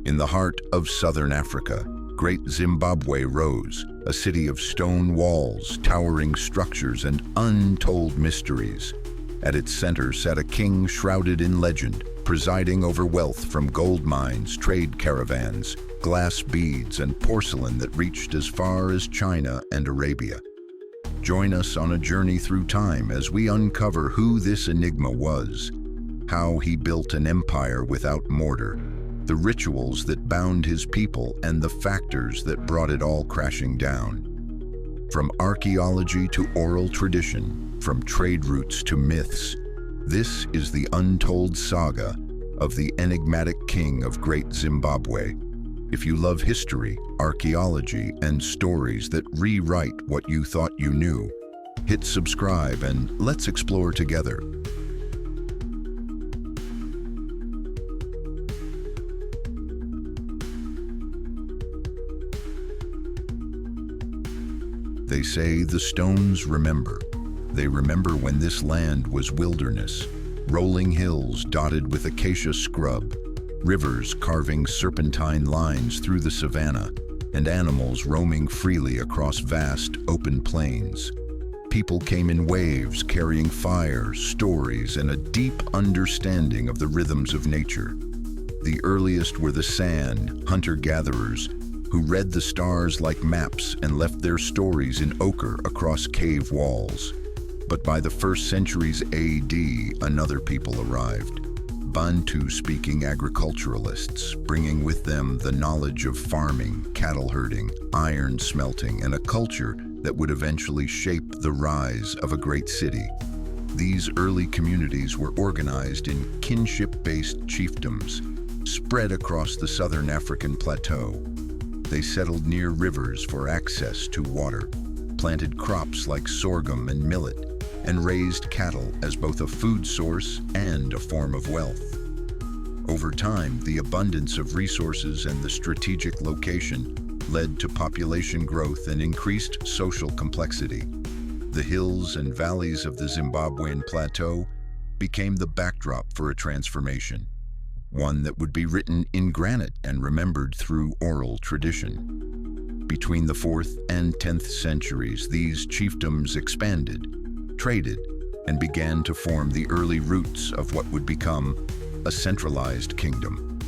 In the heart of southern Africa, great Zimbabwe rose, a city of stone walls, towering structures, and untold mysteries. At its center sat a king shrouded in legend, presiding over wealth from gold mines, trade caravans, glass beads, and porcelain that reached as far as China and Arabia. Join us on a journey through time as we uncover who this enigma was, how he built an empire without mortar, the rituals that bound his people, and the factors that brought it all crashing down. From archaeology to oral tradition, from trade routes to myths, this is the untold saga of the enigmatic king of Great Zimbabwe. If you love history, archaeology, and stories that rewrite what you thought you knew, hit subscribe and let's explore together. They say the stones remember. They remember when this land was wilderness, rolling hills dotted with acacia scrub, rivers carving serpentine lines through the savanna, and animals roaming freely across vast open plains. People came in waves carrying fire, stories, and a deep understanding of the rhythms of nature. The earliest were the San, hunter-gatherers, who read the stars like maps and left their stories in ochre across cave walls. But by the 1st centuries AD, another people arrived. Bantu-speaking agriculturalists, bringing with them the knowledge of farming, cattle herding, iron smelting, and a culture that would eventually shape the rise of a great city. These early communities were organized in kinship-based chiefdoms, spread across the southern African plateau. They settled near rivers for access to water, planted crops like sorghum and millet, and raised cattle as both a food source and a form of wealth. Over time, the abundance of resources and the strategic location led to population growth and increased social complexity. The hills and valleys of the Zimbabwean plateau became the backdrop for a transformation, one that would be written in granite and remembered through oral tradition. Between the 4th and 10th centuries, these chiefdoms expanded, traded, and began to form the early roots of what would become a centralized kingdom.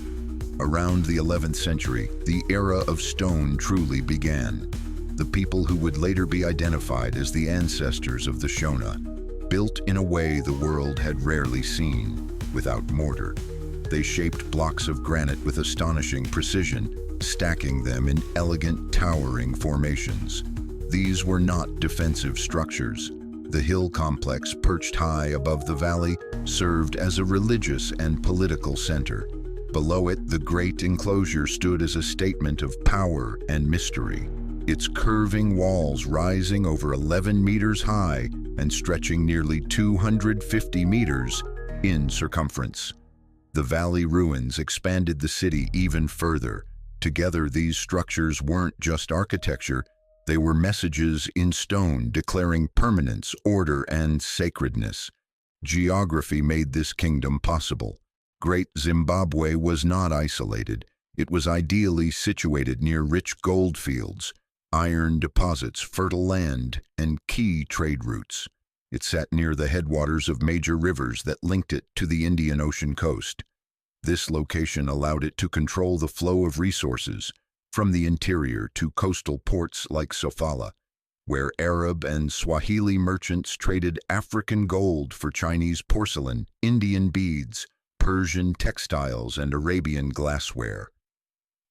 Around the 11th century, the era of stone truly began. The people who would later be identified as the ancestors of the Shona, built in a way the world had rarely seen, without mortar. They shaped blocks of granite with astonishing precision, stacking them in elegant, towering formations. These were not defensive structures. The hill complex, perched high above the valley, served as a religious and political center. Below it, the great enclosure stood as a statement of power and mystery, its curving walls rising over 11 meters high and stretching nearly 250 meters in circumference. The valley ruins expanded the city even further. Together, these structures weren't just architecture, they were messages in stone declaring permanence, order, and sacredness. Geography made this kingdom possible. Great Zimbabwe was not isolated. It was ideally situated near rich gold fields, iron deposits, fertile land, and key trade routes. It sat near the headwaters of major rivers that linked it to the Indian Ocean coast. This location allowed it to control the flow of resources, from the interior to coastal ports like Sofala, where Arab and Swahili merchants traded African gold for Chinese porcelain, Indian beads, Persian textiles, and Arabian glassware.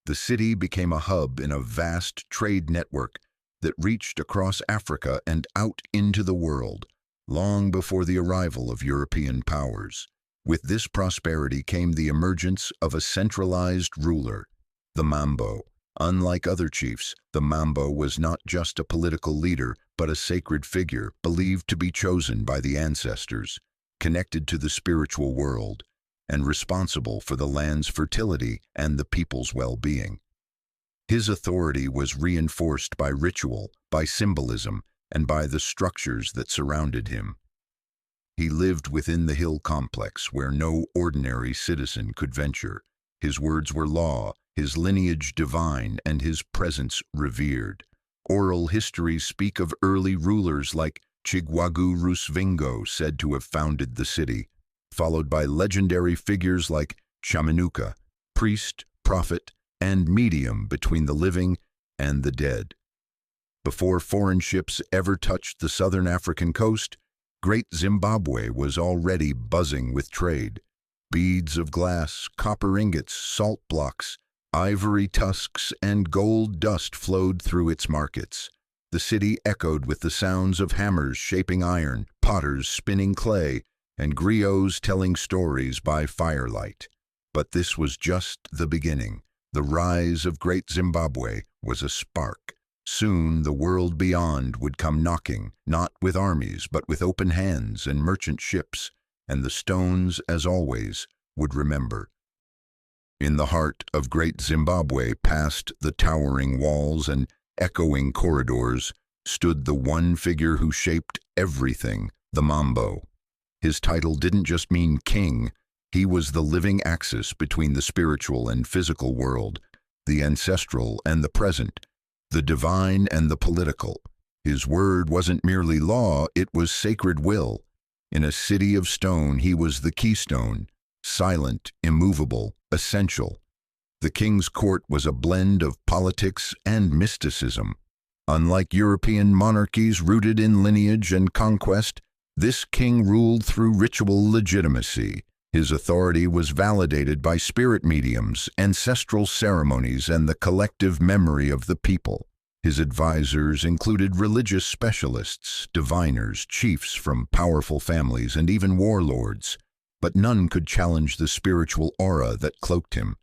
The city became a hub in a vast trade network that reached across Africa and out into the world, long before the arrival of European powers. With this prosperity came the emergence of a centralized ruler, the Mambo. Unlike other chiefs, the Mambo was not just a political leader, but a sacred figure believed to be chosen by the ancestors, connected to the spiritual world, and responsible for the land's fertility and the people's well-being. His authority was reinforced by ritual, by symbolism, and by the structures that surrounded him. He lived within the hill complex where no ordinary citizen could venture. His words were law, his lineage divine and his presence revered. Oral histories speak of early rulers like Chigwagu Rusvingo, said to have founded the city, followed by legendary figures like Chamanuka, priest, prophet, and medium between the living and the dead. Before foreign ships ever touched the southern African coast, Great Zimbabwe was already buzzing with trade. Beads of glass, copper ingots, salt blocks, ivory tusks, and gold dust flowed through its markets. The city echoed with the sounds of hammers shaping iron, potters spinning clay, and griots telling stories by firelight. But this was just the beginning. The rise of Great Zimbabwe was a spark. Soon the world beyond would come knocking, not with armies, but with open hands and merchant ships, and the stones, as always, would remember. In the heart of Great Zimbabwe, past the towering walls and echoing corridors, stood the one figure who shaped everything, the Mambo. His title didn't just mean king, he was the living axis between the spiritual and physical world, the ancestral and the present, the divine and the political. His word wasn't merely law, it was sacred will. In a city of stone, he was the keystone, silent, immovable, essential. The king's court was a blend of politics and mysticism. Unlike European monarchies rooted in lineage and conquest, this king ruled through ritual legitimacy. His authority was validated by spirit mediums, ancestral ceremonies, and the collective memory of the people. His advisors included religious specialists, diviners, chiefs from powerful families, and even warlords. But none could challenge the spiritual aura that cloaked him.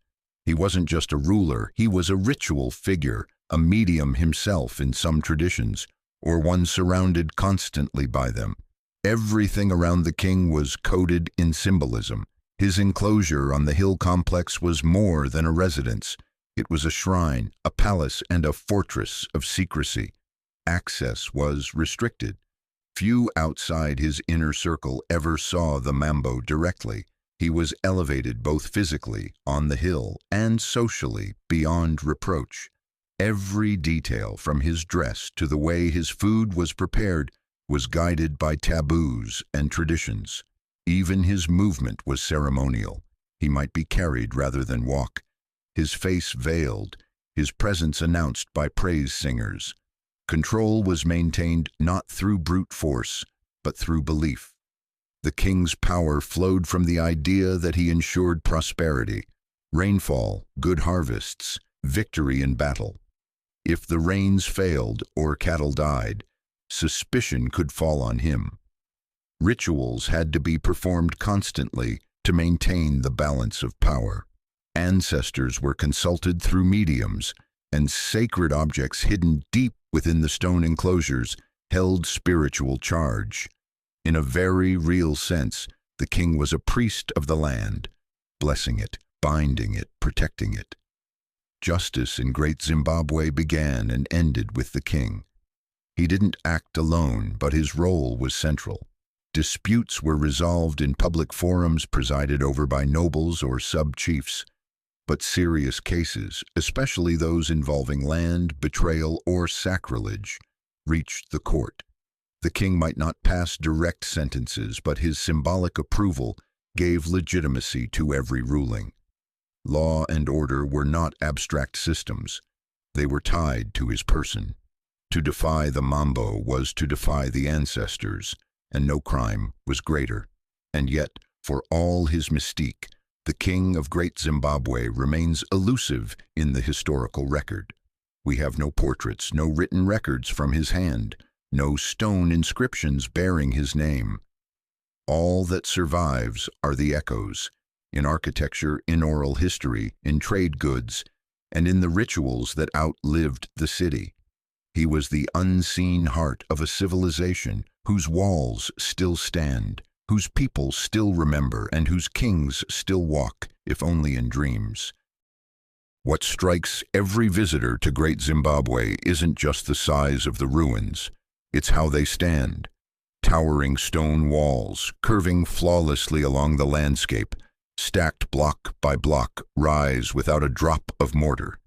He wasn't just a ruler, he was a ritual figure, a medium himself in some traditions, or one surrounded constantly by them. Everything around the king was coded in symbolism. His enclosure on the hill complex was more than a residence. It was a shrine, a palace, and a fortress of secrecy. Access was restricted. Few outside his inner circle ever saw the Mambo directly. He was elevated both physically, on the hill, and socially, beyond reproach. Every detail, from his dress to the way his food was prepared, was guided by taboos and traditions. Even his movement was ceremonial. He might be carried rather than walk. His face veiled, his presence announced by praise singers. Control was maintained not through brute force, but through belief. The king's power flowed from the idea that he ensured prosperity, rainfall, good harvests, victory in battle. If the rains failed or cattle died, suspicion could fall on him. Rituals had to be performed constantly to maintain the balance of power. Ancestors were consulted through mediums, and sacred objects hidden deep within the stone enclosures held spiritual charge. In a very real sense, the king was a priest of the land, blessing it, binding it, protecting it. Justice in Great Zimbabwe began and ended with the king. He didn't act alone, but his role was central. Disputes were resolved in public forums presided over by nobles or sub-chiefs. But serious cases, especially those involving land, betrayal, or sacrilege, reached the court. The king might not pass direct sentences, but his symbolic approval gave legitimacy to every ruling. Law and order were not abstract systems. They were tied to his person. To defy the Mambo was to defy the ancestors, and no crime was greater. And yet, for all his mystique, the king of Great Zimbabwe remains elusive in the historical record. We have no portraits, no written records from his hand, no stone inscriptions bearing his name. All that survives are the echoes, in architecture, in oral history, in trade goods, and in the rituals that outlived the city. He was the unseen heart of a civilization whose walls still stand, whose people still remember, and whose kings still walk, if only in dreams. What strikes every visitor to Great Zimbabwe isn't just the size of the ruins, it's how they stand. Towering stone walls, curving flawlessly along the landscape, stacked block by block, rise without a drop of mortar.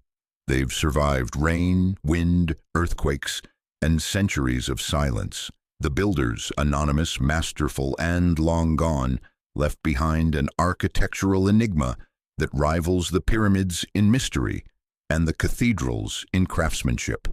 They've survived rain, wind, earthquakes, and centuries of silence. The builders, anonymous, masterful, and long gone, left behind an architectural enigma that rivals the pyramids in mystery and the cathedrals in craftsmanship.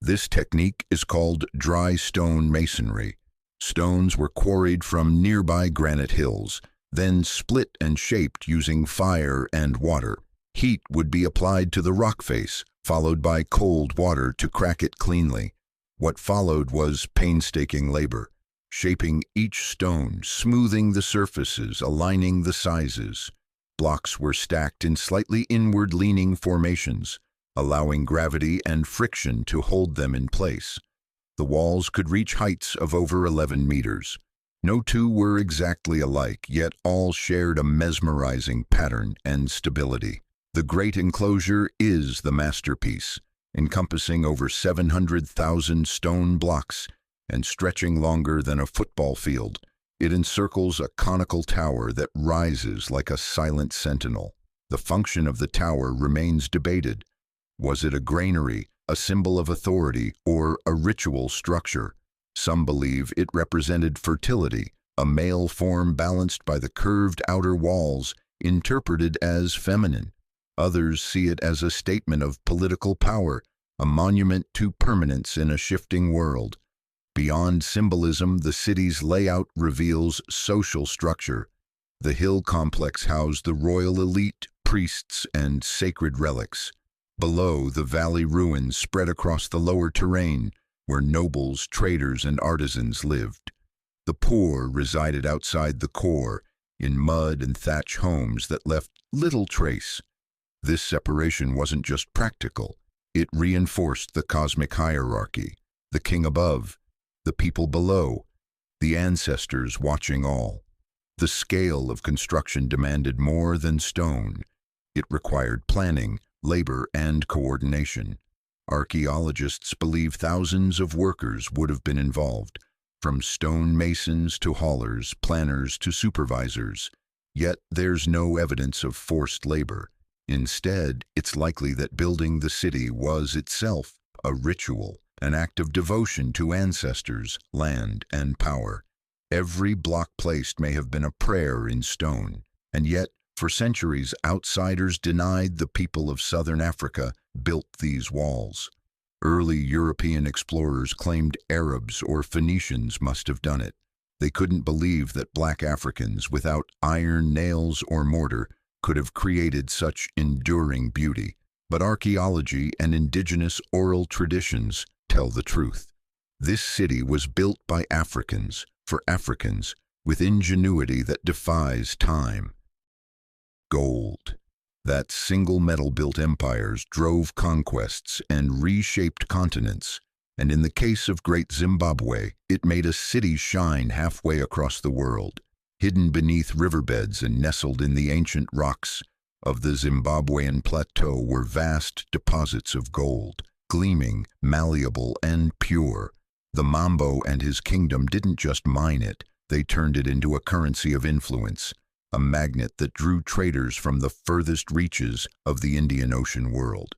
This technique is called dry stone masonry. Stones were quarried from nearby granite hills, then split and shaped using fire and water. Heat would be applied to the rock face, followed by cold water to crack it cleanly. What followed was painstaking labor, shaping each stone, smoothing the surfaces, aligning the sizes. Blocks were stacked in slightly inward-leaning formations, allowing gravity and friction to hold them in place. The walls could reach heights of over 11 meters. No two were exactly alike, yet all shared a mesmerizing pattern and stability. The great enclosure is the masterpiece, encompassing over 700,000 stone blocks and stretching longer than a football field. It encircles a conical tower that rises like a silent sentinel. The function of the tower remains debated. Was it a granary, a symbol of authority, or a ritual structure? Some believe it represented fertility, a male form balanced by the curved outer walls, interpreted as feminine. Others see it as a statement of political power, a monument to permanence in a shifting world. Beyond symbolism, the city's layout reveals social structure. The hill complex housed the royal elite, priests, and sacred relics. Below, the valley ruins spread across the lower terrain, where nobles, traders, and artisans lived. The poor resided outside the core, in mud and thatch homes that left little trace. This separation wasn't just practical, it reinforced the cosmic hierarchy: the king above, the people below, the ancestors watching all. The scale of construction demanded more than stone. It required planning, labor, and coordination. Archaeologists believe thousands of workers would have been involved, from stone masons to haulers, planners to supervisors. Yet there's no evidence of forced labor. Instead, it's likely that building the city was itself a ritual, an act of devotion to ancestors, land, and power. Every block placed may have been a prayer in stone, and yet, for centuries, outsiders denied the people of southern Africa built these walls. Early European explorers claimed Arabs or Phoenicians must have done it. They couldn't believe that black Africans, without iron, nails, or mortar, could have created such enduring beauty. But archaeology and indigenous oral traditions tell the truth. This city was built by Africans, for Africans, with ingenuity that defies time. Gold. That single metal built empires, drove conquests, and reshaped continents. And in the case of Great Zimbabwe, it made a city shine halfway across the world. Hidden beneath riverbeds and nestled in the ancient rocks of the Zimbabwean plateau were vast deposits of gold, gleaming, malleable, and pure. The Mambo and his kingdom didn't just mine it, they turned it into a currency of influence, a magnet that drew traders from the furthest reaches of the Indian Ocean world.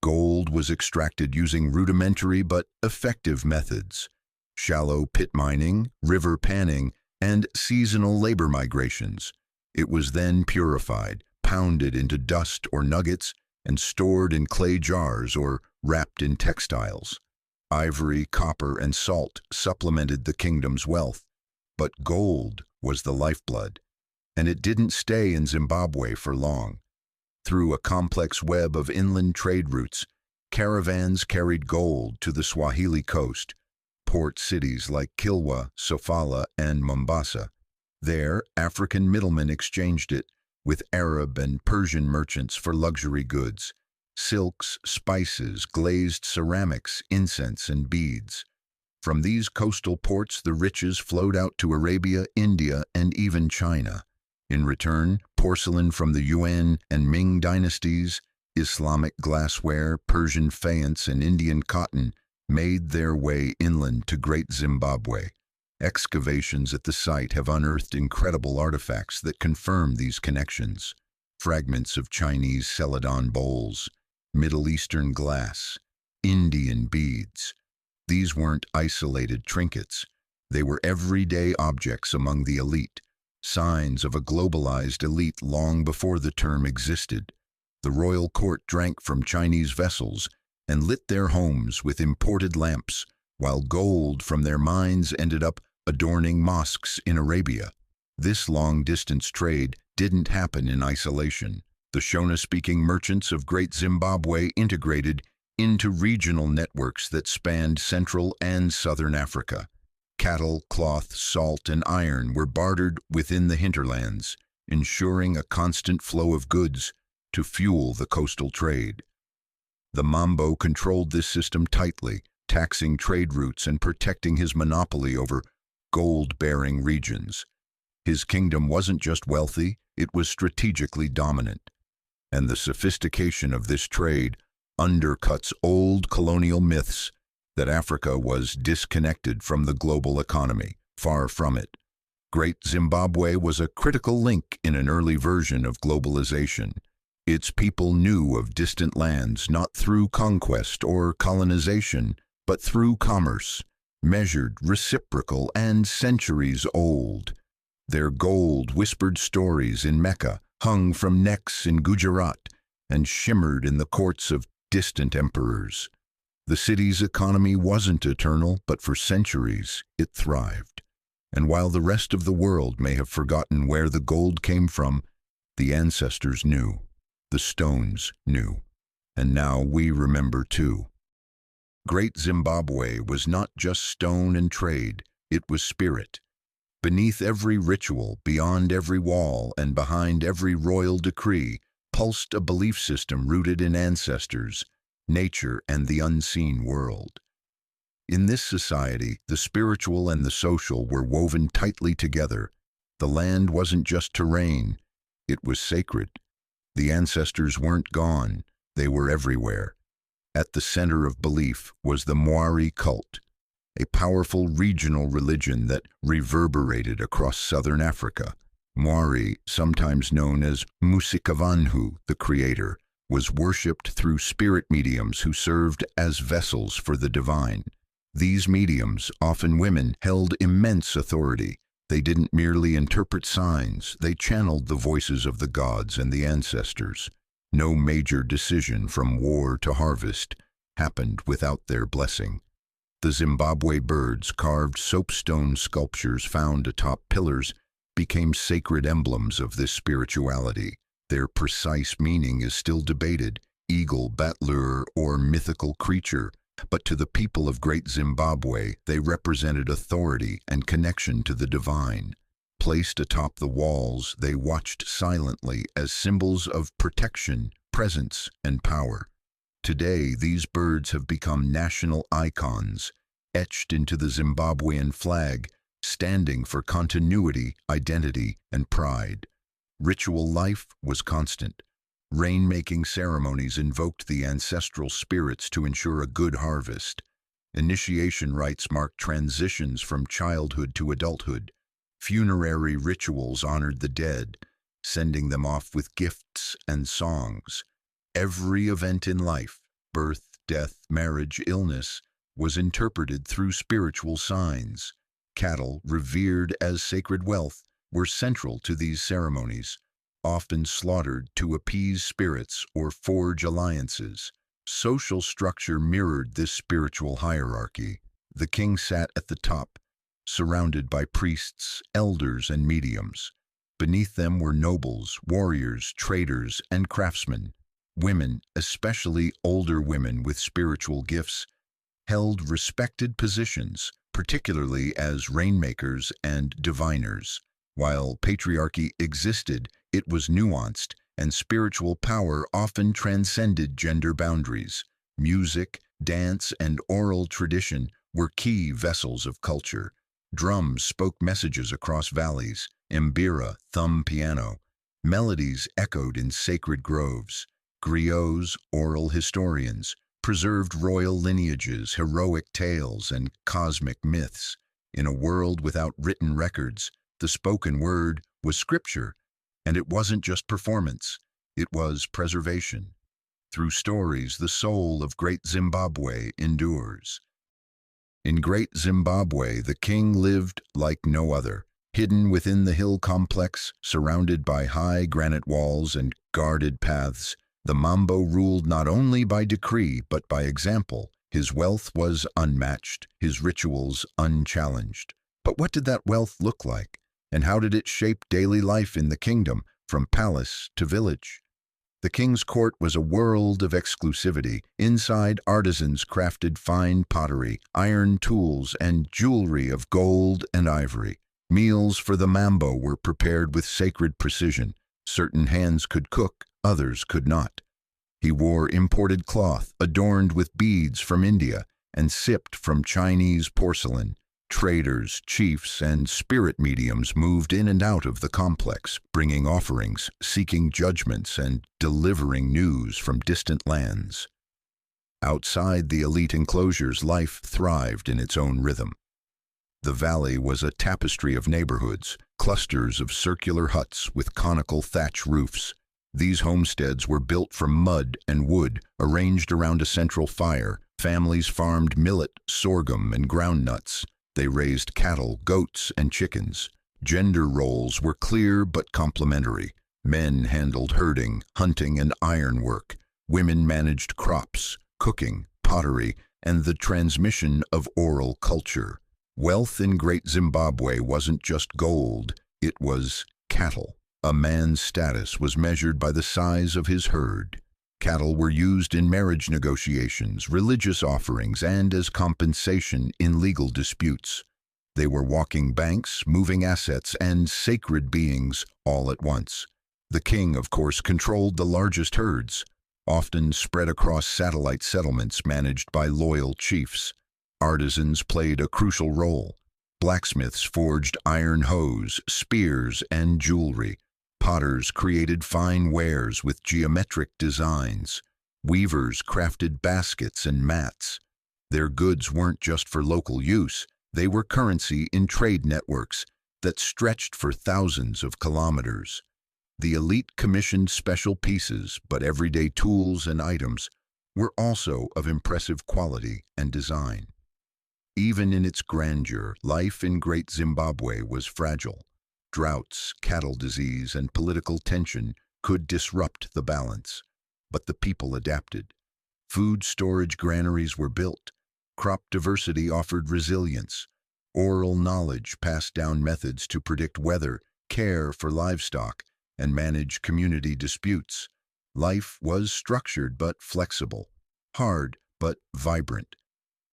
Gold was extracted using rudimentary but effective methods: shallow pit mining, river panning, and seasonal labor migrations. It was then purified, pounded into dust or nuggets, and stored in clay jars or wrapped in textiles. Ivory, copper, and salt supplemented the kingdom's wealth, but gold was the lifeblood. And it didn't stay in Zimbabwe for long. Through a complex web of inland trade routes, caravans carried gold to the Swahili coast, port cities like Kilwa, Sofala, and Mombasa. There, African middlemen exchanged it with Arab and Persian merchants for luxury goods: silks, spices, glazed ceramics, incense, and beads. From these coastal ports, the riches flowed out to Arabia, India, and even China. In return, porcelain from the Yuan and Ming dynasties, Islamic glassware, Persian faience, and Indian cotton made their way inland to Great Zimbabwe. Excavations at the site have unearthed incredible artifacts that confirm these connections. Fragments of Chinese celadon bowls, Middle Eastern glass, Indian beads. These weren't isolated trinkets. They were everyday objects among the elite, signs of a globalized elite long before the term existed. The royal court drank from Chinese vessels and lit their homes with imported lamps, while gold from their mines ended up adorning mosques in Arabia. This long-distance trade didn't happen in isolation. The Shona-speaking merchants of Great Zimbabwe integrated into regional networks that spanned Central and Southern Africa. Cattle, cloth, salt, and iron were bartered within the hinterlands, ensuring a constant flow of goods to fuel the coastal trade. The Mambo controlled this system tightly, taxing trade routes and protecting his monopoly over gold-bearing regions. His kingdom wasn't just wealthy, it was strategically dominant. And the sophistication of this trade undercuts old colonial myths that Africa was disconnected from the global economy. Far from it. Great Zimbabwe was a critical link in an early version of globalization. Its people knew of distant lands not through conquest or colonization, but through commerce, measured, reciprocal, and centuries old. Their gold whispered stories in Mecca, hung from necks in Gujarat, and shimmered in the courts of distant emperors. The city's economy wasn't eternal, but for centuries it thrived. And while the rest of the world may have forgotten where the gold came from, the ancestors knew. The stones knew. And now we remember too. Great Zimbabwe was not just stone and trade, it was spirit. Beneath every ritual, beyond every wall, and behind every royal decree, pulsed a belief system rooted in ancestors, nature, and the unseen world. In this society, the spiritual and the social were woven tightly together. The land wasn't just terrain, it was sacred. The ancestors weren't gone, they were everywhere. At the center of belief was the Maori cult, a powerful regional religion that reverberated across southern Africa. Maori, sometimes known as Musikavanhu, the creator, was worshipped through spirit mediums who served as vessels for the divine. These mediums, often women, held immense authority. They didn't merely interpret signs, they channeled the voices of the gods and the ancestors. No major decision from war to harvest happened without their blessing. The Zimbabwe birds, carved soapstone sculptures found atop pillars, became sacred emblems of this spirituality. Their precise meaning is still debated, eagle, batleur, or mythical creature, but to the people of Great Zimbabwe, they represented authority and connection to the divine. Placed atop the walls, they watched silently as symbols of protection, presence, and power. Today, these birds have become national icons, etched into the Zimbabwean flag, standing for continuity, identity, and pride. Ritual life was constant. Rain-making ceremonies invoked the ancestral spirits to ensure a good harvest. Initiation rites marked transitions from childhood to adulthood. Funerary rituals honored the dead, sending them off with gifts and songs. Every event in life, birth, death, marriage, illness, was interpreted through spiritual signs. Cattle, revered as sacred wealth, were central to these ceremonies, often slaughtered to appease spirits or forge alliances. Social structure mirrored this spiritual hierarchy. The king sat at the top, surrounded by priests, elders, and mediums. Beneath them were nobles, warriors, traders, and craftsmen. Women, especially older women with spiritual gifts, held respected positions, particularly as rainmakers and diviners. While patriarchy existed, it was nuanced, and spiritual power often transcended gender boundaries. Music, dance, and oral tradition were key vessels of culture. Drums spoke messages across valleys, mbira, thumb piano. Melodies echoed in sacred groves. Griots, oral historians, preserved royal lineages, heroic tales, and cosmic myths. In a world without written records, the spoken word was scripture, and it wasn't just performance, it was preservation. Through stories, the soul of Great Zimbabwe endures. In Great Zimbabwe, the king lived like no other, hidden within the hill complex, surrounded by high granite walls and guarded paths. The Mambo ruled not only by decree but by example. His wealth was unmatched, his rituals unchallenged. But what did that wealth look like? And how did it shape daily life in the kingdom, from palace to village? The king's court was a world of exclusivity. Inside, artisans crafted fine pottery, iron tools, and jewelry of gold and ivory. Meals for the Mambo were prepared with sacred precision. Certain hands could cook, others could not. He wore imported cloth, adorned with beads from India, and sipped from Chinese porcelain. Traders, chiefs, and spirit mediums moved in and out of the complex, bringing offerings, seeking judgments, and delivering news from distant lands. Outside the elite enclosures, life thrived in its own rhythm. The valley was a tapestry of neighborhoods, clusters of circular huts with conical thatch roofs. These homesteads were built from mud and wood, arranged around a central fire. Families farmed millet, sorghum, and groundnuts. They raised cattle, goats, and chickens. Gender roles were clear but complementary. Men handled herding, hunting, and ironwork. Women managed crops, cooking, pottery, and the transmission of oral culture. Wealth in Great Zimbabwe wasn't just gold, it was cattle. A man's status was measured by the size of his herd. Cattle were used in marriage negotiations, religious offerings, and as compensation in legal disputes. They were walking banks, moving assets, and sacred beings all at once. The king, of course, controlled the largest herds, often spread across satellite settlements managed by loyal chiefs. Artisans played a crucial role. Blacksmiths forged iron hoes, spears, and jewelry. Potters created fine wares with geometric designs. Weavers crafted baskets and mats. Their goods weren't just for local use, they were currency in trade networks that stretched for thousands of kilometers. The elite commissioned special pieces, but everyday tools and items were also of impressive quality and design. Even in its grandeur, life in Great Zimbabwe was fragile. Droughts, cattle disease, and political tension could disrupt the balance. But the people adapted. Food storage granaries were built. Crop diversity offered resilience. Oral knowledge passed down methods to predict weather, care for livestock, and manage community disputes. Life was structured but flexible, hard but vibrant.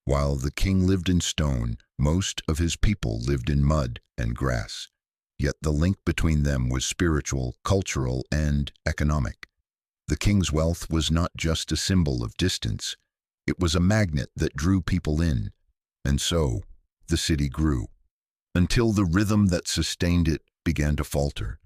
While the king lived in stone, most of his people lived in mud and grass. Yet the link between them was spiritual, cultural, and economic. The king's wealth was not just a symbol of distance, it was a magnet that drew people in. And so, the city grew, until the rhythm that sustained it began to falter.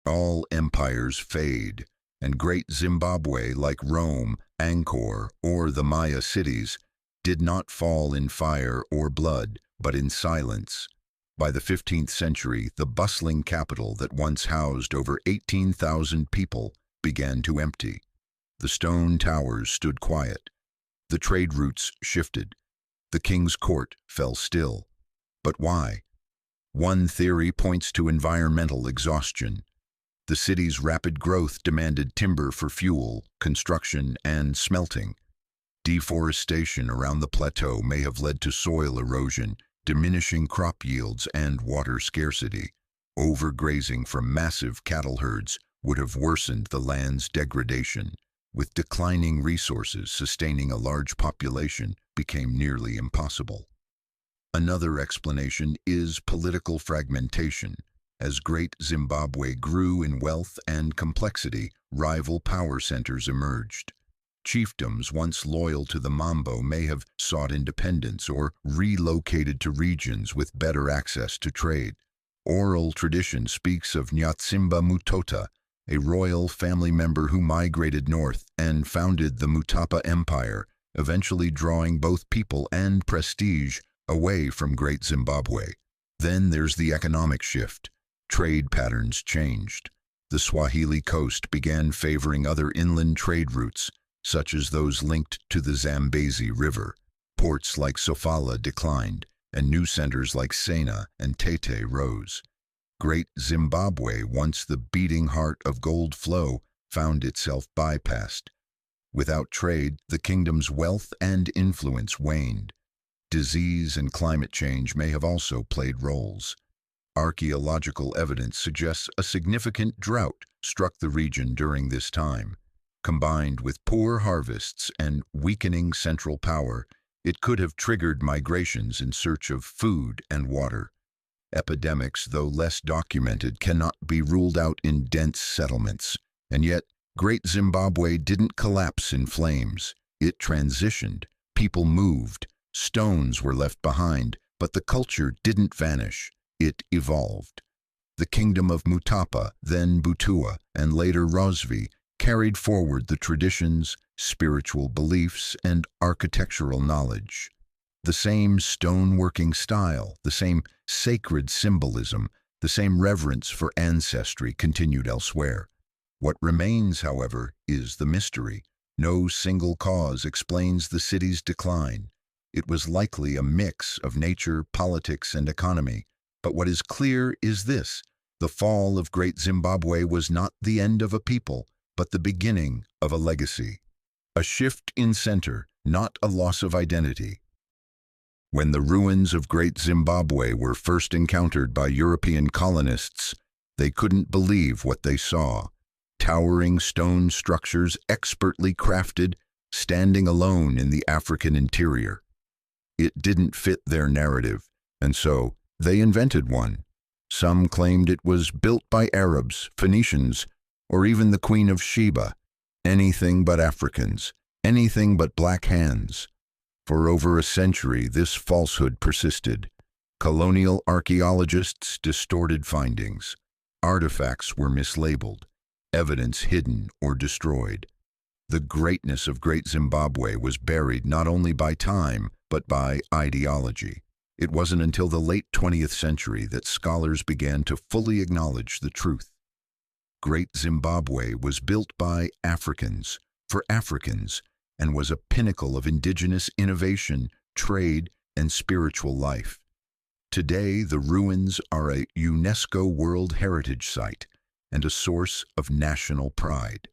All empires fade, and Great Zimbabwe, like Rome, Angkor, or the Maya cities, did not fall in fire or blood, but in silence. By the 15th century, the bustling capital that once housed over 18,000 people began to empty. The stone towers stood quiet. The trade routes shifted. The king's court fell still. But why? One theory points to environmental exhaustion. The city's rapid growth demanded timber for fuel, construction, and smelting. Deforestation around the plateau may have led to soil erosion, diminishing crop yields, and water scarcity. Overgrazing from massive cattle herds would have worsened the land's degradation. With declining resources, sustaining a large population became nearly impossible. Another explanation is political fragmentation. As Great Zimbabwe grew in wealth and complexity, rival power centers emerged. Chiefdoms once loyal to the Mambo may have sought independence or relocated to regions with better access to trade. Oral tradition speaks of Nyatsimba Mutota, a royal family member who migrated north and founded the Mutapa Empire, eventually drawing both people and prestige away from Great Zimbabwe. Then there's the economic shift. Trade patterns changed. The Swahili coast began favoring other inland trade routes, such as those linked to the Zambezi River. Ports like Sofala declined, and new centers like Sena and Tete rose. Great Zimbabwe, once the beating heart of gold flow, found itself bypassed. Without trade, the kingdom's wealth and influence waned. Disease and climate change may have also played roles. Archaeological evidence suggests a significant drought struck the region during this time. Combined with poor harvests and weakening central power, it could have triggered migrations in search of food and water. Epidemics, though less documented, cannot be ruled out in dense settlements. And yet, Great Zimbabwe didn't collapse in flames. It transitioned. People moved. Stones were left behind, but the culture didn't vanish. It evolved. The kingdom of Mutapa, then Butua, and later Rosvi, carried forward the traditions, spiritual beliefs, and architectural knowledge. The same stoneworking style, the same sacred symbolism, the same reverence for ancestry continued elsewhere. What remains, however, is the mystery. No single cause explains the city's decline. It was likely a mix of nature, politics, and economy. But what is clear is this: the fall of Great Zimbabwe was not the end of a people, but the beginning of a legacy. A shift in center, not a loss of identity. When the ruins of Great Zimbabwe were first encountered by European colonists, they couldn't believe what they saw. Towering stone structures expertly crafted, standing alone in the African interior. It didn't fit their narrative, and so they invented one. Some claimed it was built by Arabs, Phoenicians, or even the Queen of Sheba. Anything but Africans, anything but black hands. For over a century, this falsehood persisted. Colonial archaeologists distorted findings. Artifacts were mislabeled, evidence hidden or destroyed. The greatness of Great Zimbabwe was buried not only by time, but by ideology. It wasn't until the late 20th century that scholars began to fully acknowledge the truth. Great Zimbabwe was built by Africans, for Africans, and was a pinnacle of indigenous innovation, trade, and spiritual life. Today, the ruins are a UNESCO World Heritage Site and a source of national pride.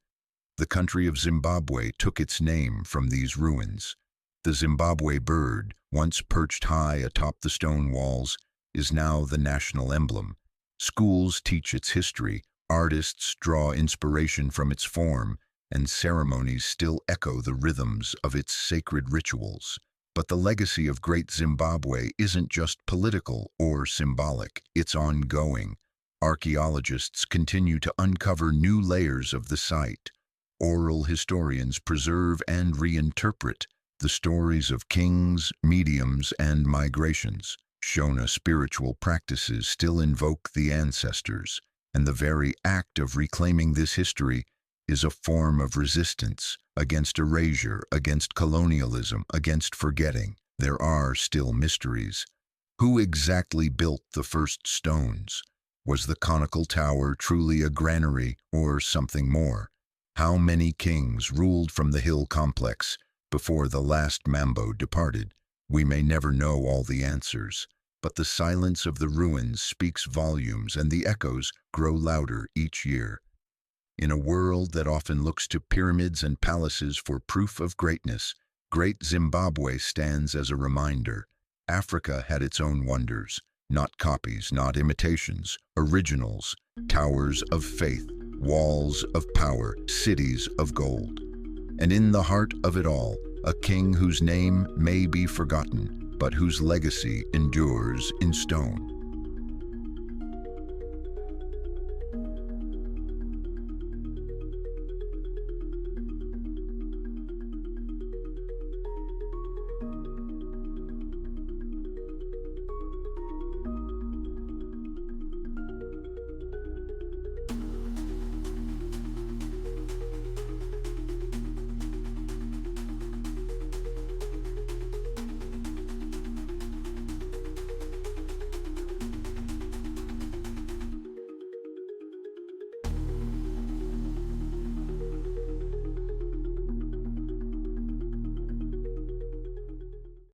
The country of Zimbabwe took its name from these ruins. The Zimbabwe bird, once perched high atop the stone walls, is now the national emblem. Schools teach its history, artists draw inspiration from its form, and ceremonies still echo the rhythms of its sacred rituals. But the legacy of Great Zimbabwe isn't just political or symbolic, it's ongoing. Archaeologists continue to uncover new layers of the site. Oral historians preserve and reinterpret the stories of kings, mediums, and migrations. Shona spiritual practices still invoke the ancestors, and the very act of reclaiming this history is a form of resistance against erasure, against colonialism, against forgetting. There are still mysteries. Who exactly built the first stones? Was the conical tower truly a granary or something more? How many kings ruled from the hill complex before the last Mambo departed? We may never know all the answers, but the silence of the ruins speaks volumes, and the echoes grow louder each year. In a world that often looks to pyramids and palaces for proof of greatness, Great Zimbabwe stands as a reminder. Africa had its own wonders, not copies, not imitations, originals, towers of faith, walls of power, cities of gold. And in the heart of it all, a king whose name may be forgotten, but whose legacy endures in stone.